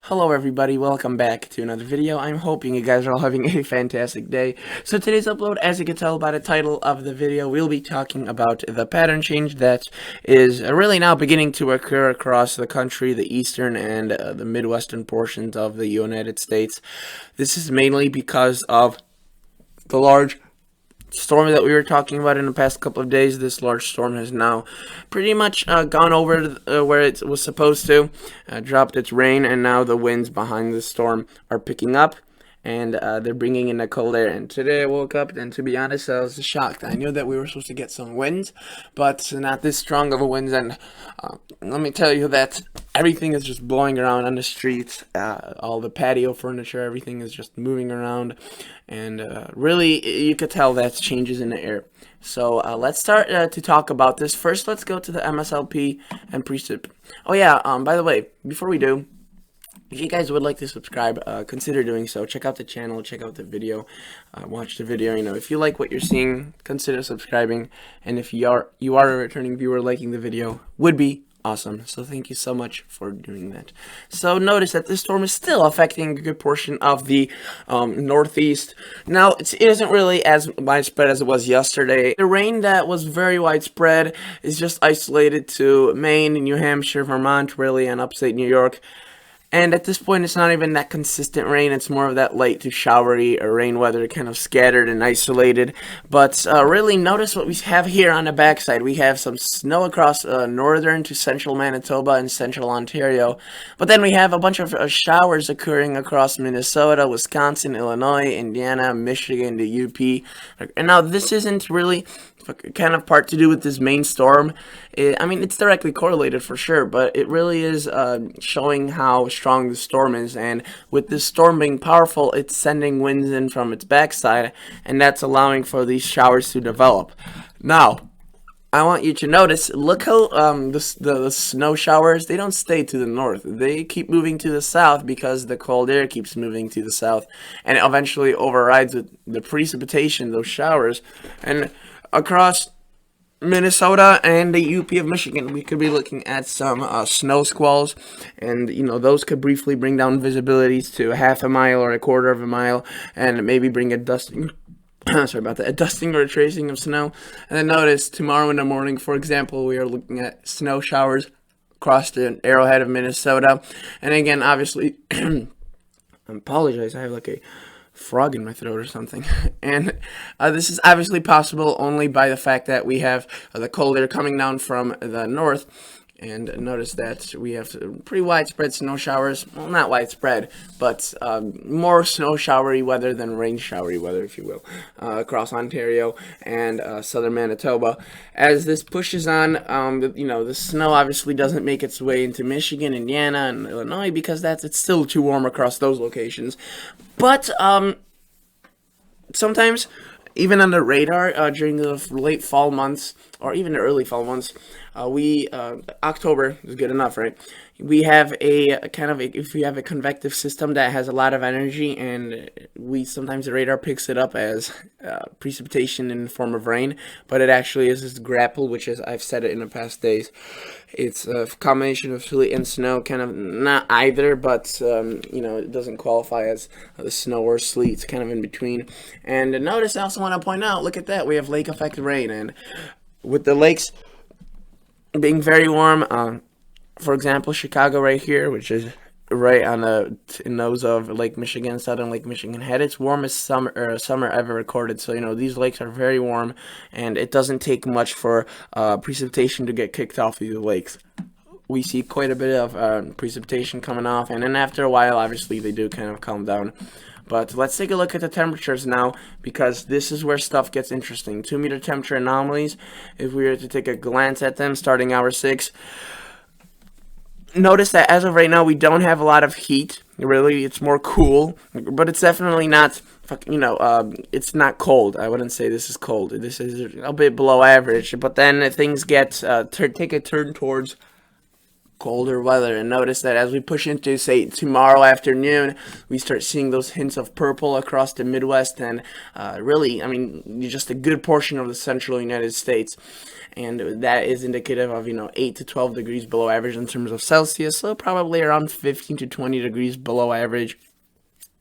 Hello everybody, welcome back to another video. I'm hoping you guys are all having a fantastic day. So today's upload, as you can tell by the title of the video, we'll be talking about the pattern change that is really now beginning to occur across the country, the eastern and the midwestern portions of the United States. This is mainly because of the large storm that we were talking about in the past couple of days. This large storm has now pretty much gone over where it was supposed to, dropped its rain, and now the winds behind the storm are picking up, and they're bringing in the cold air. And today I woke up, and to be honest, I was shocked. I knew that we were supposed to get some winds, but not this strong of a winds. And let me tell you that everything is just blowing around on the streets. All the patio furniture, everything is just moving around, and really, you could tell that's changes in the air. So let's start to talk about this. First, let's go to the MSLP and precip. Oh yeah, by the way, before we do, if you guys would like to subscribe, consider doing so. Check out the channel, check out the video, watch the video. You know, if you like what you're seeing, consider subscribing. And if you are a returning viewer, liking the video would be awesome. So thank you so much for doing that. So notice that this storm is still affecting a good portion of the northeast. Now, it isn't really as widespread as it was yesterday. The rain that was very widespread is just isolated to Maine, New Hampshire, Vermont, really, and upstate New York. And at this point, it's not even that consistent rain. It's more of that light to showery rain weather, kind of scattered and isolated. But really, notice what we have here on the backside. We have some snow across northern to central Manitoba and central Ontario. But then we have a bunch of showers occurring across Minnesota, Wisconsin, Illinois, Indiana, Michigan, the UP. And now, this isn't really kind of part to do with this main storm. I mean, it's directly correlated for sure, but it really is showing how strong the storm is. And with this storm being powerful, it's sending winds in from its backside, and that's allowing for these showers to develop. Now, I want you to notice, look how the snow showers, they don't stay to the north. They keep moving to the south because the cold air keeps moving to the south, and it eventually overrides with the precipitation, those showers. And across Minnesota and the UP of Michigan, we could be looking at some snow squalls, and you know, those could briefly bring down visibilities to half a mile or a quarter of a mile, and maybe bring a dusting sorry about that, a dusting or a tracing of snow. And then notice tomorrow in the morning, for example, we are looking at snow showers across the arrowhead of Minnesota. And again, obviously, I apologize, I have like a frog in my throat or something. And this is obviously possible only by the fact that we have the cold air coming down from the north. And notice that we have pretty widespread snow showers. Well, not widespread, but more snow showery weather than rain showery weather, if you will, across Ontario and southern Manitoba. As this pushes on, you know, the snow obviously doesn't make its way into Michigan, Indiana, and Illinois because it's still too warm across those locations. But sometimes, even on the radar during the late fall months or even the early fall months, October is good enough, right? We have if we have a convective system that has a lot of energy, and sometimes the radar picks it up as precipitation in the form of rain, but it actually is this grapple, which is, I've said it in the past days, it's a combination of sleet and snow, kind of not either, but you know, it doesn't qualify as the snow or sleet. It's kind of in between. And notice, I also want to point out, look at that, we have lake effect rain, and with the lakes being very warm, for example, Chicago right here, which is right on the nose of Lake Michigan, southern Lake Michigan, had its warmest summer ever recorded. So, you know, these lakes are very warm, and it doesn't take much for precipitation to get kicked off these lakes. We see quite a bit of precipitation coming off, and then after a while, obviously, they do kind of calm down. But let's take a look at the temperatures now, because this is where stuff gets interesting. 2-meter temperature anomalies, if we were to take a glance at them starting hour 6, notice that as of right now, we don't have a lot of heat. Really, it's more cool, but it's definitely not, you know, it's not cold. I wouldn't say this is cold. This is a bit below average, but then things get take a turn towards colder weather. And notice that as we push into, say, tomorrow afternoon, we start seeing those hints of purple across the Midwest and really, I mean, just a good portion of the central United States. And that is indicative of, 8 to 12 degrees below average in terms of Celsius, so probably around 15 to 20 degrees below average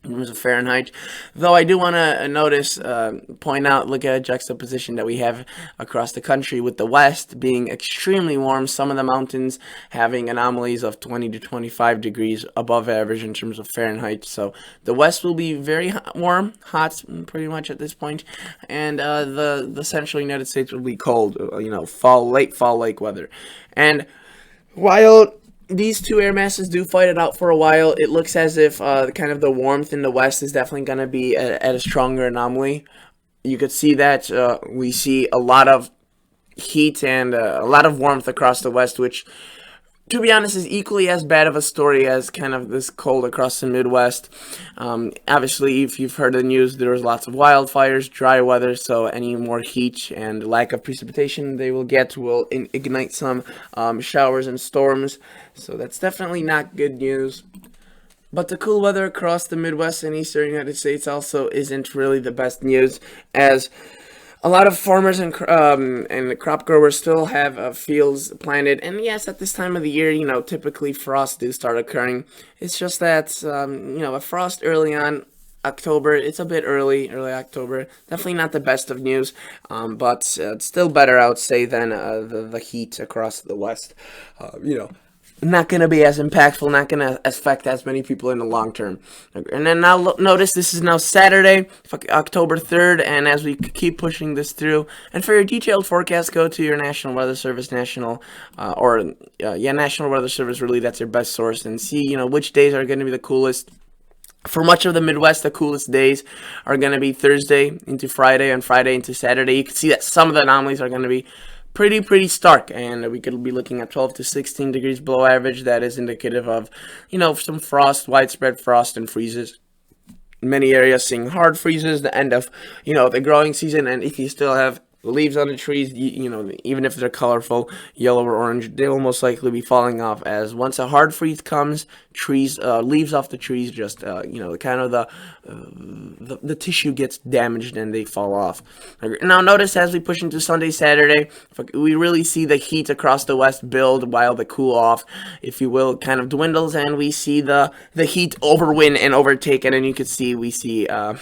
in terms of Fahrenheit. Though I do want to point out, look at a juxtaposition that we have across the country, with the West being extremely warm, some of the mountains having anomalies of 20 to 25 degrees above average in terms of Fahrenheit. So the West will be very warm, hot pretty much at this point, and the central United States will be cold, late fall like weather. And while these two air masses do fight it out for a while, it looks as if kind of the warmth in the west is definitely going to be at a stronger anomaly. You could see that we see a lot of heat and a lot of warmth across the west, which, to be honest, is equally as bad of a story as kind of this cold across the Midwest. Obviously, if you've heard the news, there was lots of wildfires, dry weather, so any more heat and lack of precipitation they will get will ignite some showers and storms. So that's definitely not good news. But the cool weather across the Midwest and eastern United States also isn't really the best news, as a lot of farmers and crop growers still have fields planted. And yes, at this time of the year, typically frosts do start occurring. It's just that, a frost early on October, it's a bit early October. Definitely not the best of news, but it's still better, I would say, than the heat across the West. Not going to be as impactful, not going to affect as many people in the long term. And then now notice this is now Saturday, October 3rd, and as we keep pushing this through, and for your detailed forecast, go to your National Weather Service, National Weather Service, really, that's your best source, and see, which days are going to be the coolest. For much of the Midwest, the coolest days are going to be Thursday into Friday and Friday into Saturday. You can see that some of the anomalies are going to be pretty stark, and we could be looking at 12 to 16 degrees below average. That is indicative of, some frost, widespread frost and freezes. Many areas seeing hard freezes, the end of, the growing season, and if you still have leaves on the trees, even if they're colorful, yellow or orange, they will most likely be falling off, as once a hard freeze comes, leaves off the trees just, kind of the tissue gets damaged and they fall off. Now notice as we push into Sunday, Saturday, we really see the heat across the west build while the cool off, if you will, kind of dwindles, and we see the heat overwin and overtake it, and you can see we see a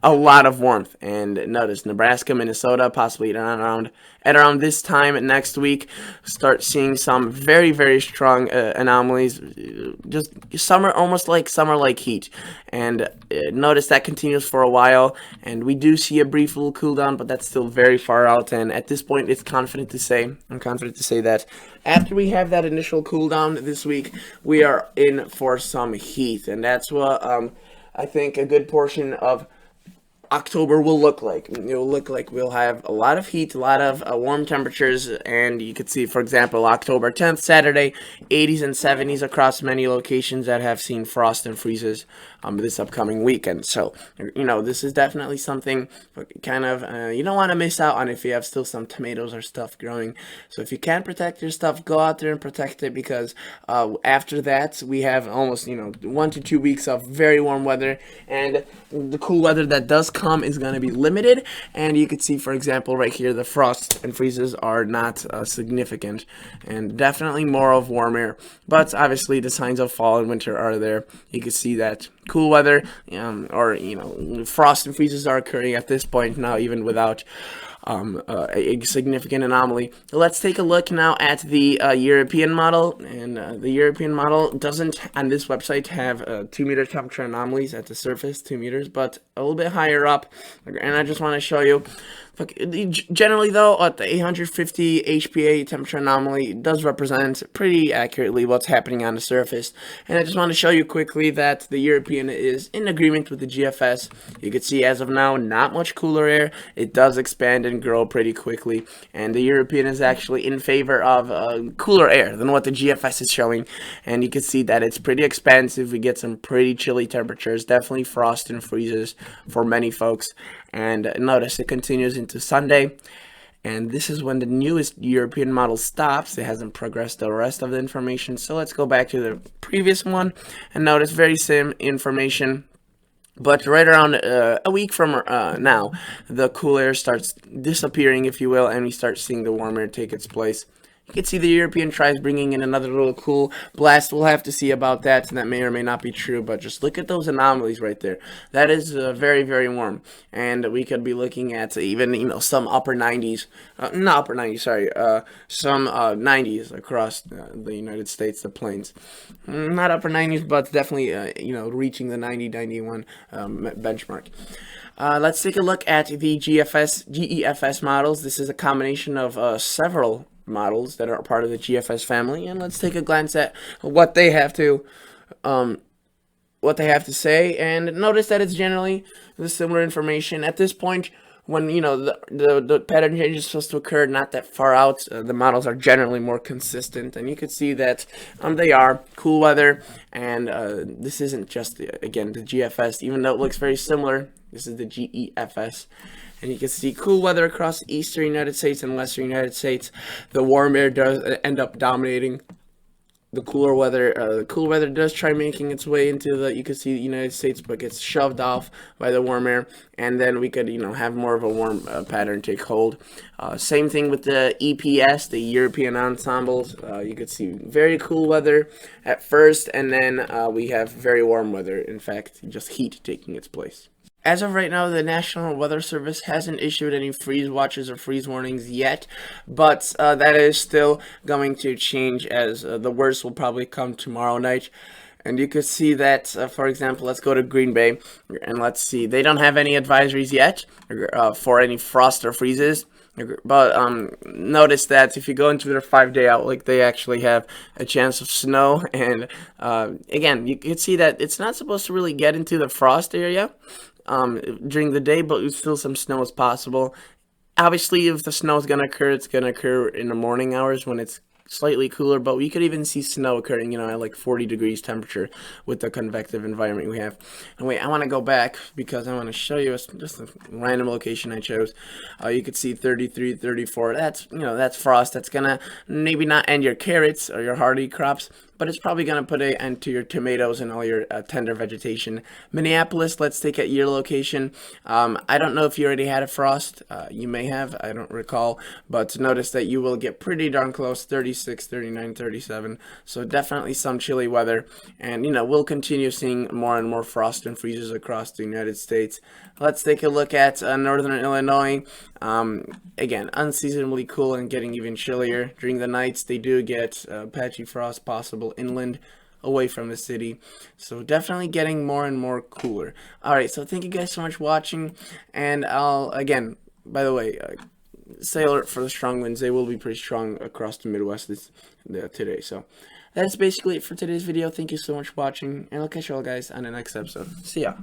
lot of warmth. And notice Nebraska, Minnesota, possibly at around this time next week, start seeing some very strong anomalies, just almost like summer-like heat. And notice that continues for a while, and we do see a brief little cool down, but that's still very far out. And at this point, I'm confident to say that after we have that initial cool down this week, we are in for some heat, and that's what I think a good portion of October will look like. It will look like we'll have a lot of heat, a lot of warm temperatures, and you could see, for example, October 10th, Saturday, 80s and 70s across many locations that have seen frost and freezes this upcoming weekend. So, this is definitely something kind of you don't want to miss out on if you have still some tomatoes or stuff growing. So if you can protect your stuff, go out there and protect it, because after that, we have almost, 1 to 2 weeks of very warm weather, and the cool weather that does come is going to be limited. And you can see, for example, right here, the frost and freezes are not significant, and definitely more of warm air. But obviously, the signs of fall and winter are there. You can see that cool weather, frost and freezes are occurring at this point now, even without a significant anomaly. Let's take a look now at the European model, and the European model doesn't on this website have 2 meter temperature anomalies at the surface, 2 meters, but a little bit higher up. And I just want to show you, generally though, at the 850 HPA temperature anomaly does represent pretty accurately what's happening on the surface. And I just want to show you quickly that the European is in agreement with the GFS. You can see as of now, not much cooler air. It does expand and grow pretty quickly, and the European is actually in favor of cooler air than what the GFS is showing. And you can see that it's pretty expansive. We get some pretty chilly temperatures, definitely frost and freezes for many folks. And notice it continues into Sunday. And this is when the newest European model stops. It hasn't progressed the rest of the information. So let's go back to the previous one and notice very same information. But right around a week from now, the cool air starts disappearing, if you will, and we start seeing the warm air take its place. You can see the European tries bringing in another little cool blast. We'll have to see about that, and that may or may not be true, but just look at those anomalies right there. That is very, very warm, and we could be looking at even, some upper 90s, not upper 90s, sorry, some 90s across the United States, the plains. Not upper 90s, but definitely, reaching the 90, 91 benchmark. Let's take a look at the GEFS models. This is a combination of several models that are part of the GFS family, and let's take a glance at what they have to say, and notice that it's generally the similar information at this point. When the pattern change is supposed to occur not that far out, the models are generally more consistent, and you can see that they are cool weather, and this isn't just again the GFS, even though it looks very similar. This is the GEFS. And you can see cool weather across the eastern United States and western United States. The warm air does end up dominating the cooler weather. The cool weather does try making its way into you can see the United States, but gets shoved off by the warm air. And then we could, have more of a warm pattern take hold. Same thing with the EPS, the European ensembles. You could see very cool weather at first, and then we have very warm weather. In fact, just heat taking its place. As of right now, the National Weather Service hasn't issued any freeze watches or freeze warnings yet, but that is still going to change, as the worst will probably come tomorrow night. And you could see that, for example, let's go to Green Bay, and let's see. They don't have any advisories yet for any frost or freezes. But notice that if you go into their 5-day outlook, they actually have a chance of snow. And again, you can see that it's not supposed to really get into the frost area during the day, but still some snow is possible. Obviously, if the snow is going to occur, it's going to occur in the morning hours when it's slightly cooler, but we could even see snow occurring, at like 40 degrees temperature with the convective environment we have. And wait, I want to go back because I want to show you just a random location I chose. You could see 33, 34. That's, that's frost. That's going to maybe not end your carrots or your hardy crops, but it's probably going to put an end to your tomatoes and all your tender vegetation. Minneapolis, let's take at your location. I don't know if you already had a frost. You may have, I don't recall, but notice that you will get pretty darn close, 36, 39, 37. So definitely some chilly weather, and we'll continue seeing more and more frost and freezes across the United States. Let's take a look at northern Illinois. Again, unseasonably cool and getting even chillier. During the nights, they do get patchy frost possible inland away from the city, so definitely getting more and more cooler. Alright, so thank you guys so much for watching, and again, by the way, stay alert for the strong winds. They will be pretty strong across the Midwest today. So that's basically it for today's video. Thank you so much for watching, and I'll catch you all guys on the next episode. See ya.